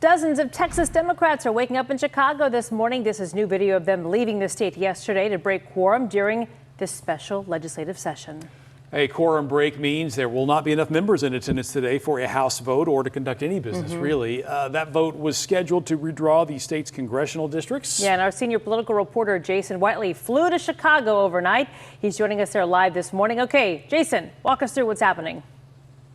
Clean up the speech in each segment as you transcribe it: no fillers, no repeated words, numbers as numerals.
Dozens of Texas Democrats are waking up in Chicago this morning. This is new video of them leaving the state yesterday to break quorum during this special legislative session. A quorum break means there will not be enough members in attendance today for a House vote or to conduct any business, really. That vote was scheduled to redraw the state's congressional districts. Yeah, and our senior political reporter Jason Whiteley flew to Chicago overnight. He's joining us there live this morning. Okay, Jason, walk us through what's happening.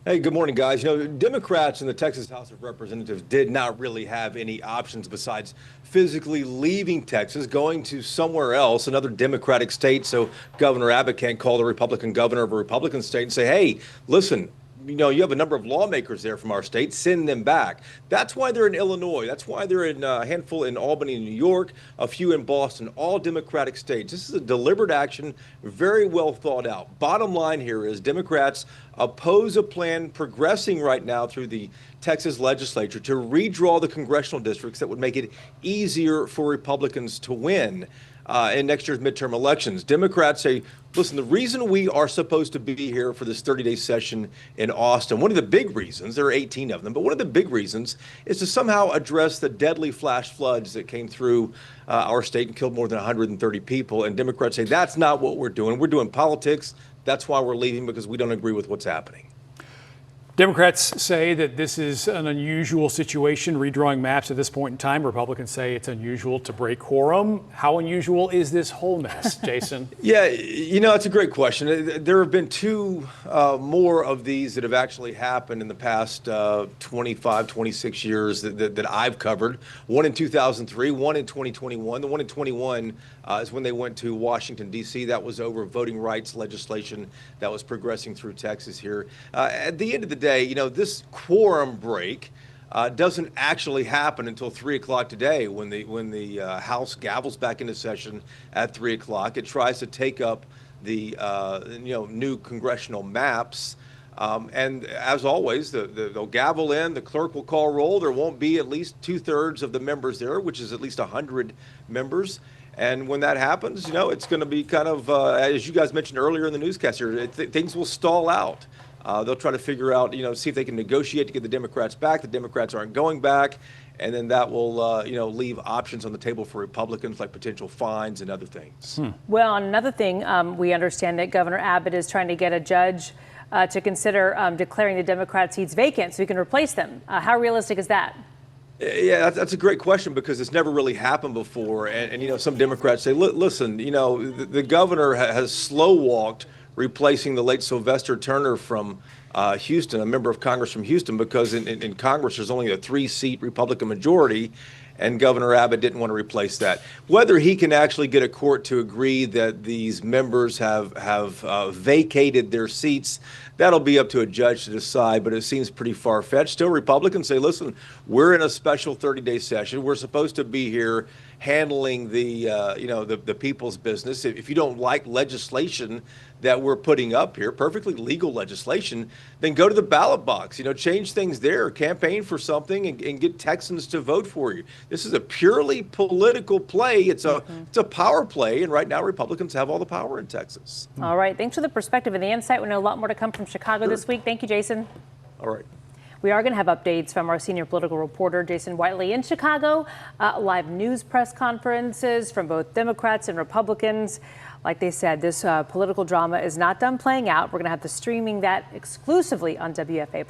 Hey, good morning, guys. Democrats in the Texas House of Representatives did not really have any options besides physically leaving Texas, going to somewhere else, another Democratic state, so Governor Abbott can't call the Republican governor of a Republican state and say, hey, listen, you have a number of lawmakers there from our state, send them back. That's why they're in Illinois. That's why they're in a handful in Albany, New York, a few in Boston, all Democratic states. This is a deliberate action, very well thought out. Bottom line here is Democrats oppose a plan progressing right now through the Texas legislature to redraw the congressional districts that would make it easier for Republicans to win in next year's midterm elections. Democrats say, listen, the reason we are supposed to be here for this 30-day session in Austin, one of the big reasons, there are 18 of them, but one of the big reasons is to somehow address the deadly flash floods that came through our state and killed more than 130 people. And Democrats say that's not what we're doing. We're doing politics. That's why we're leaving, because we don't agree with what's happening. Democrats say that this is an unusual situation, redrawing maps at this point in time. Republicans say it's unusual to break quorum. How unusual is this whole mess, Jason? Yeah, that's a great question. There have been two more of these that have actually happened in the past 25, 26 years that I've covered. One in 2003, one in 2021. The one in 21 is when they went to Washington, D.C. That was over voting rights legislation that was progressing through Texas here. At the end of the day, this quorum break doesn't actually happen until 3 o'clock today when the House gavels back into session at 3 o'clock. It tries to take up the new congressional maps. And as always, they'll gavel in, the clerk will call roll. There won't be at least 2/3 of the members there, which is at least 100 members. And when that happens, it's going to be kind of, as you guys mentioned earlier in the newscast here, things will stall out. They'll try to figure out, see if they can negotiate to get the Democrats back. The Democrats aren't going back. And then that will, leave options on the table for Republicans like potential fines and other things. Well, another thing, we understand that Governor Abbott is trying to get a judge to consider declaring the Democrat seats vacant so he can replace them. How realistic is that? Yeah, that's a great question because it's never really happened before. And some Democrats say, listen, the governor has slow walked replacing the late Sylvester Turner from Houston, a member of Congress from Houston, because in Congress there's only a 3-seat Republican majority, and Governor Abbott didn't want to replace that. Whether he can actually get a court to agree that these members have vacated their seats, that'll be up to a judge to decide, but it seems pretty far-fetched. Still, Republicans say, listen, we're in a special 30-day session. We're supposed to be here handling the people's business. If you don't like legislation that we're putting up here, perfectly legal legislation, then go to the ballot box, change things there, campaign for something and get Texans to vote for you. This is a purely political play. It's a power play. And right now, Republicans have all the power in Texas. All right. Thanks for the perspective and the insight. We know a lot more to come from Chicago this week. Thank you, Jason. All right. We are going to have updates from our senior political reporter, Jason Whiteley, in Chicago. Live news press conferences from both Democrats and Republicans. Like they said, this political drama is not done playing out. We're going to have the streaming that exclusively on WFA+.